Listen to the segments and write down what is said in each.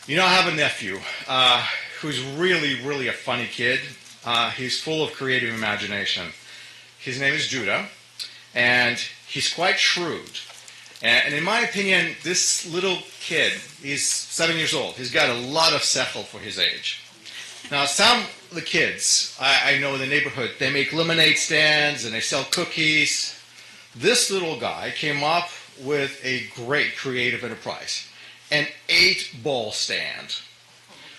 You know, I have a nephew who's really, really a funny kid. He's full of creative imagination. His name is Judah, and he's quite shrewd. And in my opinion, this little kid, he's 7 years old. He's got a lot of sechel for his age. Now, some of the kids I know in the neighborhood, they make lemonade stands and they sell cookies. This little guy came up with a great creative enterprise. An 8-ball stand.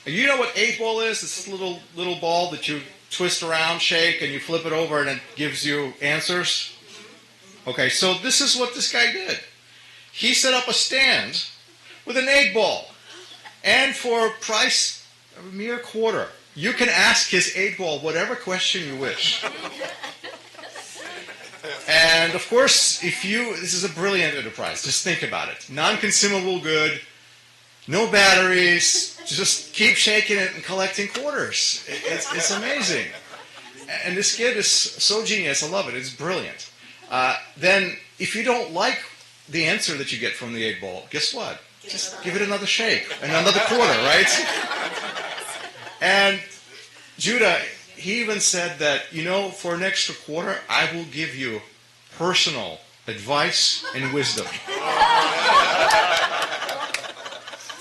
You know what 8-ball is? It's this little ball that you twist around, shake, and you flip it over and it gives you answers. Okay, so this is what this guy did. He set up a stand with an 8-ball. And for a price of a mere quarter, you can ask his 8-ball whatever question you wish. And of course, this is a brilliant enterprise. Just think about it. Non-consumable good, no batteries, just keep shaking it and collecting quarters. It's amazing. And this kid is so genius. I love it. It's brilliant. Then, if you don't like the answer that you get from the 8-ball, guess what? Just give it another shake and another quarter, right? And Judah, he even said that, for an extra quarter, I will give you personal advice and wisdom.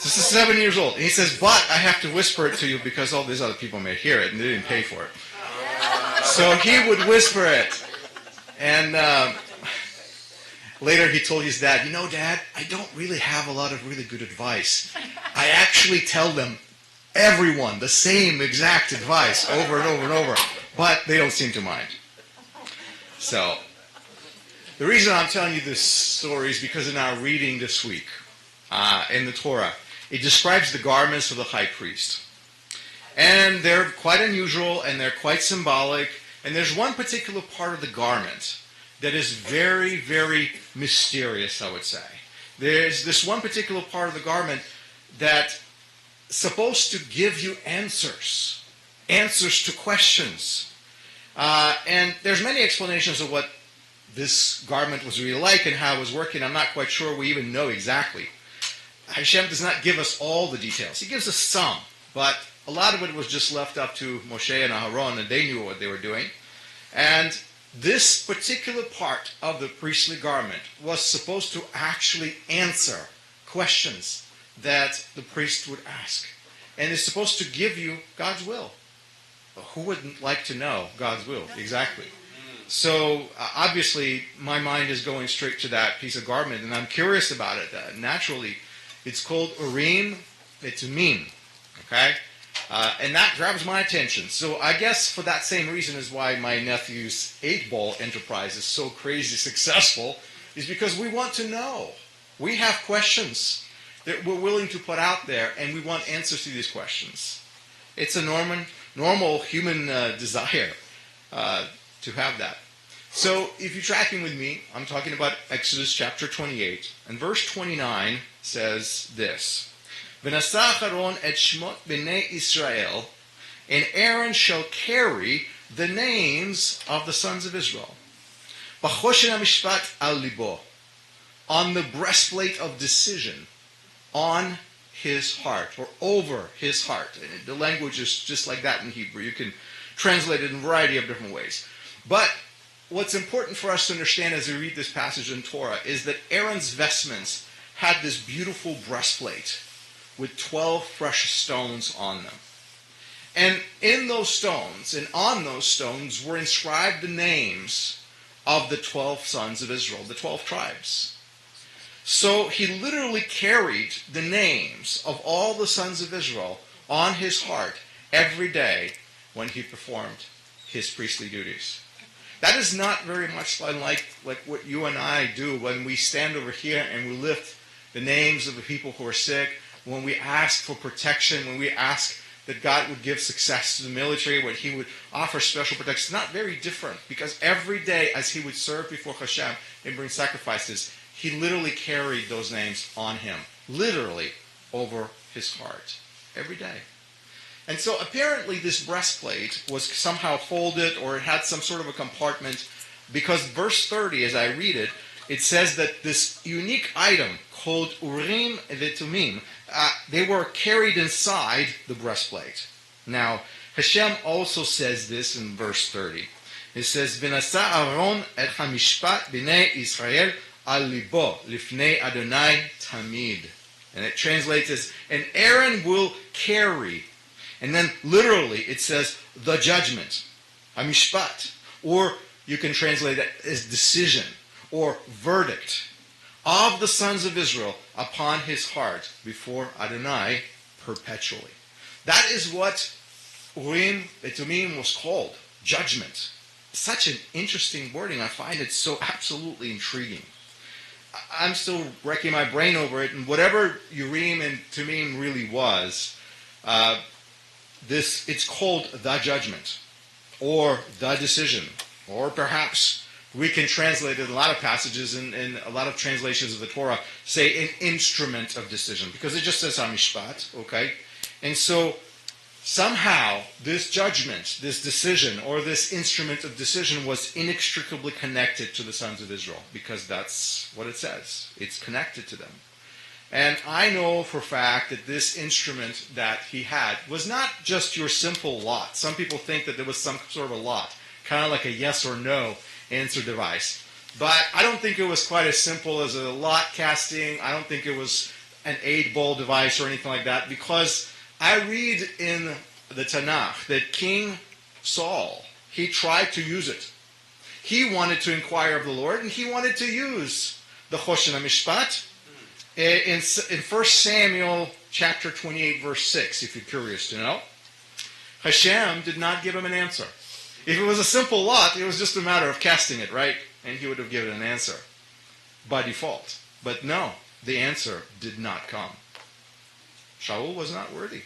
This is 7 years old. And he says, but I have to whisper it to you because all these other people may hear it and they didn't pay for it. So he would whisper it. And later he told his dad, Dad, I don't really have a lot of really good advice. I actually tell them, everyone, the same exact advice over and over and over. But they don't seem to mind. So, the reason I'm telling you this story is because in our reading this week, in the Torah, it describes the garments of the high priest. And they're quite unusual and they're quite symbolic. And there's one particular part of the garment that is very, very mysterious, I would say. There's this one particular part of the garment that's supposed to give you answers to questions. And there's many explanations of what this garment was really like and how it was working. I'm not quite sure we even know exactly. Hashem does not give us all the details. He gives us some, but a lot of it was just left up to Moshe and Aharon, and they knew what they were doing. And this particular part of the priestly garment was supposed to actually answer questions that the priest would ask. And it's supposed to give you God's will. Who wouldn't like to know God's will? Exactly. So, obviously, my mind is going straight to that piece of garment, and I'm curious about it. Naturally, it's called Urim, it's Mim, okay? And that grabs my attention. So I guess for that same reason is why my nephew's 8-ball enterprise is so crazy successful, is because we want to know. We have questions that we're willing to put out there, and we want answers to these questions. It's a normal human desire to have that. So if you're tracking with me, I'm talking about Exodus chapter 28, and verse 29 says this: V'nasach Aaron et shmot b'nei Israel, and Aaron shall carry the names of the sons of Israel. B'choshen hamishpat al libo, on the breastplate of decision, on his heart, or over his heart. And the language is just like that in Hebrew. You can translate it in a variety of different ways. But what's important for us to understand as we read this passage in Torah is that Aaron's vestments had this beautiful breastplate with 12 precious stones on them. And in those stones, and on those stones, were inscribed the names of the 12 sons of Israel, the 12 tribes. So he literally carried the names of all the sons of Israel on his heart every day when he performed his priestly duties. That is not very much like what you and I do when we stand over here and we lift the names of the people who are sick, when we ask for protection, when we ask that God would give success to the military, when he would offer special protection. It's not very different, because every day as he would serve before Hashem and bring sacrifices, he literally carried those names on him, literally over his heart, every day. And so apparently this breastplate was somehow folded, or it had some sort of a compartment, because verse 30, as I read it, it says that this unique item called Urim v'Tumim, they were carried inside the breastplate. Now, Hashem also says this in verse 30. It says, "V'nasa Aaron et hamishpat b'nei Yisrael al libo lifnei Adonai tamid." And it translates as, "And Aaron will carry." And then literally it says, "the judgment," hamishpat. Or you can translate it as decision or verdict of the sons of Israel upon his heart before Adonai perpetually. That is what Urim v'Tumim was called, judgment. Such an interesting wording. I find it so absolutely intriguing. I'm still wrecking my brain over it, and whatever Urim and Tumim really was, it's called the judgment, or the decision, or perhaps we can translate it in a lot of passages, and a lot of translations of the Torah say an instrument of decision, because it just says hamishpat, okay? And so somehow this judgment, this decision, or this instrument of decision was inextricably connected to the sons of Israel, because that's what it says. It's connected to them. And I know for a fact that this instrument that he had was not just your simple lot. Some people think that there was some sort of a lot, kind of like a yes or no answer device. But I don't think it was quite as simple as a lot casting. I don't think it was an 8-ball device or anything like that, because I read in the Tanakh that King Saul, he tried to use it. He wanted to inquire of the Lord, and he wanted to use the Choshen HaMishpat. In 1 Samuel chapter 28, verse 6, if you're curious to know, Hashem did not give him an answer. If it was a simple lot, it was just a matter of casting it, right? And he would have given an answer by default. But no, the answer did not come. Shaul was not worthy.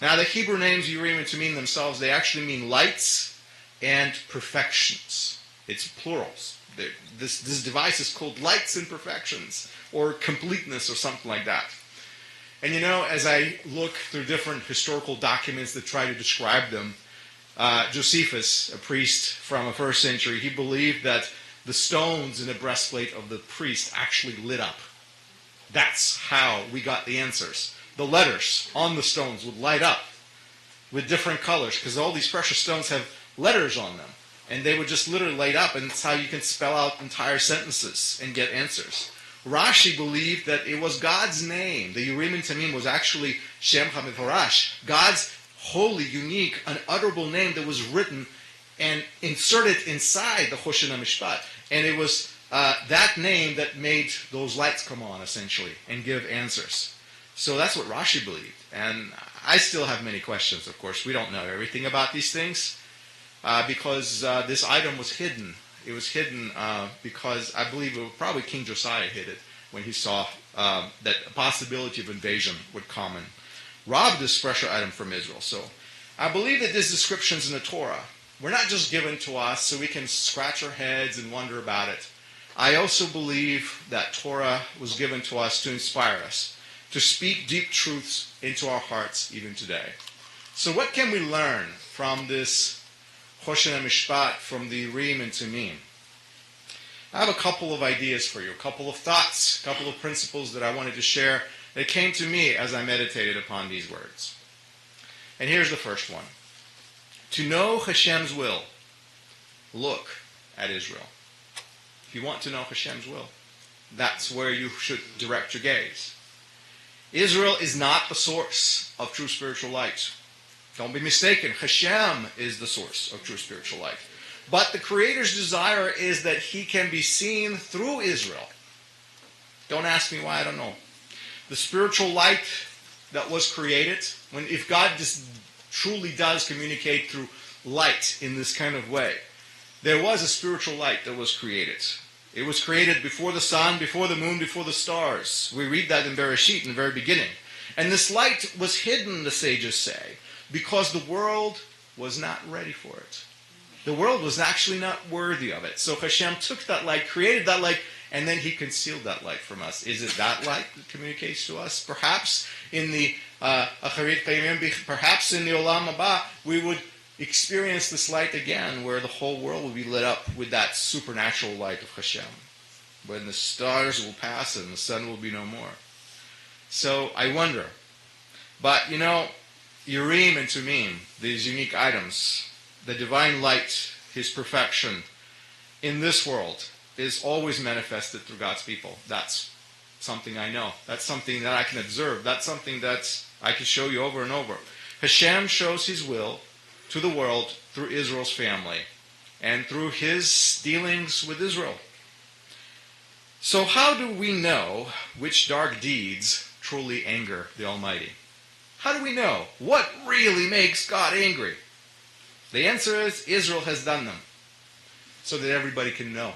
Now, the Hebrew names Urim and Tumim themselves, they actually mean lights and perfections. It's plurals. This device is called lights and perfections, or completeness, or something like that. And you know, as I look through different historical documents that try to describe them, Josephus, a priest from the 1st century, he believed that the stones in the breastplate of the priest actually lit up. That's how we got the answers. The letters on the stones would light up with different colors, because all these precious stones have letters on them. And they would just literally light up, and it's how you can spell out entire sentences and get answers. Rashi believed that it was God's name. The Urim and Tumim was actually Shem HaMeforash, God's holy, unique, unutterable name that was written and inserted inside the Choshen HaMishpat. And it was that name that made those lights come on, essentially, and give answers. So that's what Rashi believed. And I still have many questions, of course. We don't know everything about these things because this item was hidden. It was hidden because I believe it was probably King Josiah hid it when he saw that a possibility of invasion would come and rob this precious item from Israel. So I believe that these descriptions in the Torah were not just given to us so we can scratch our heads and wonder about it. I also believe that Torah was given to us to inspire us, to speak deep truths into our hearts even today. So what can we learn from this Choshen HaMishpat, from the Urim and Tumim? I have a couple of ideas for you, a couple of thoughts, a couple of principles that I wanted to share that came to me as I meditated upon these words. And here's the first one. To know Hashem's will, look at Israel. If you want to know Hashem's will, that's where you should direct your gaze. Israel is not the source of true spiritual light. Don't be mistaken. Hashem is the source of true spiritual light. But the Creator's desire is that He can be seen through Israel. Don't ask me why, I don't know. The spiritual light that was created, if God truly does communicate through light in this kind of way, there was a spiritual light that was created. It was created before the sun, before the moon, before the stars. We read that in Bereshit in the very beginning. And this light was hidden, the sages say, because the world was not ready for it. The world was actually not worthy of it. So Hashem took that light, created that light, and then He concealed that light from us. Is it that light that communicates to us? Perhaps in the Acharit Kayimim, perhaps in the Olam Haba, we would experience this light again, where the whole world will be lit up with that supernatural light of Hashem. when the stars will pass and the sun will be no more. So I wonder. But Urim and Tumim, these unique items, the divine light, His perfection in this world is always manifested through God's people. That's something I know. That's something that I can observe. That's something that I can show you over and over. Hashem shows His will to the world through Israel's family and through His dealings with Israel. So how do we know which dark deeds truly anger the Almighty? How do we know what really makes God angry? The answer is Israel has done them, so that everybody can know.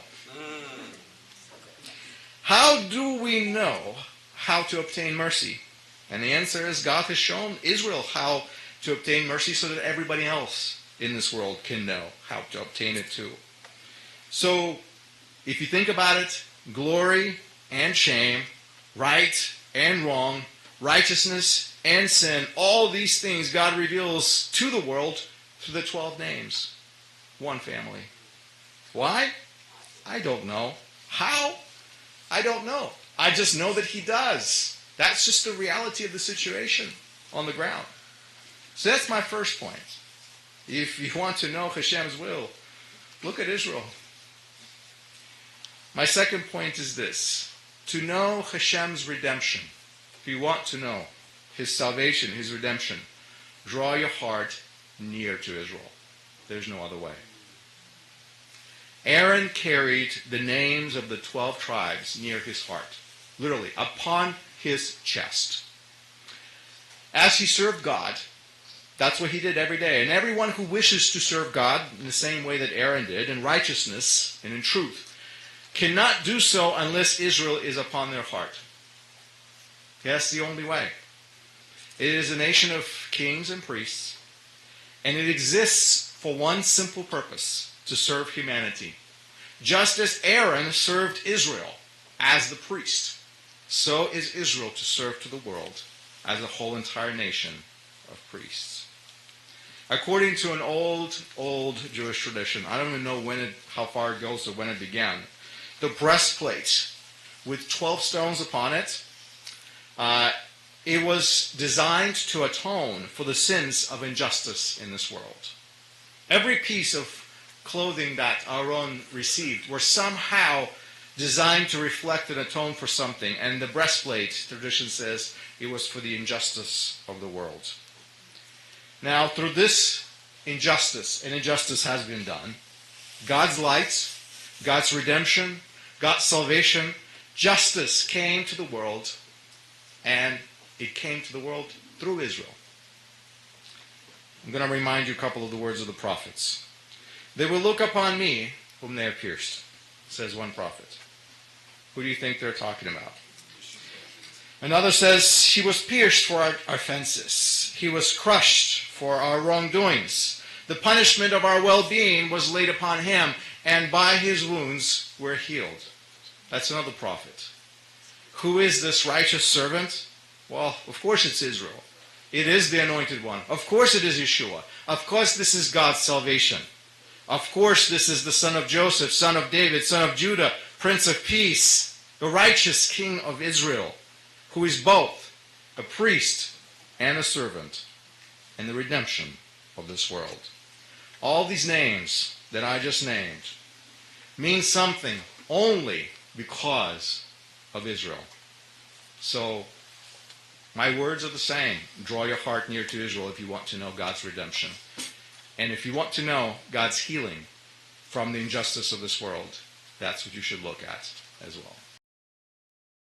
How do we know how to obtain mercy? And the answer is God has shown Israel how to obtain mercy so that everybody else in this world can know how to obtain it too. So, if you think about it, glory and shame, right and wrong, righteousness and sin, all these things God reveals to the world through the 12 names. One family. Why? I don't know. How? I don't know. I just know that He does. That's just the reality of the situation on the ground. So that's my first point. If you want to know Hashem's will, look at Israel. My second point is this. To know Hashem's redemption, if you want to know His salvation, His redemption, draw your heart near to Israel. There's no other way. Aaron carried the names of the 12 tribes near his heart, literally, upon his chest. As he served God, that's what he did every day. And everyone who wishes to serve God in the same way that Aaron did, in righteousness and in truth, cannot do so unless Israel is upon their heart. That's the only way. It is a nation of kings and priests, and it exists for one simple purpose: to serve humanity. Just as Aaron served Israel as the priest, so is Israel to serve to the world as a whole entire nation of priests. According to an old Jewish tradition, I don't even know how far it goes or when it began, the breastplate with 12 stones upon it, it was designed to atone for the sins of injustice in this world. Every piece of clothing that Aaron received were somehow designed to reflect and atone for something. And the breastplate, tradition says, it was for the injustice of the world. Now, through this injustice, and injustice has been done, God's light, God's redemption, God's salvation, justice came to the world, and it came to the world through Israel. I'm going to remind you a couple of the words of the prophets. They will look upon me, whom they have pierced, says one prophet. Who do you think they're talking about? Another says, He was pierced for our offenses. He was crushed for our wrongdoings. The punishment of our well-being was laid upon Him, and by His wounds we're healed. That's another prophet. Who is this righteous servant? Well, of course it's Israel. It is the anointed one. Of course it is Yeshua. Of course this is God's salvation. Of course this is the son of Joseph, son of David, son of Judah, Prince of Peace, the righteous King of Israel, who is both a priest and a servant in the redemption of this world. All these names that I just named mean something only because of Israel. So, my words are the same. Draw your heart near to Israel if you want to know God's redemption. And if you want to know God's healing from the injustice of this world, that's what you should look at as well.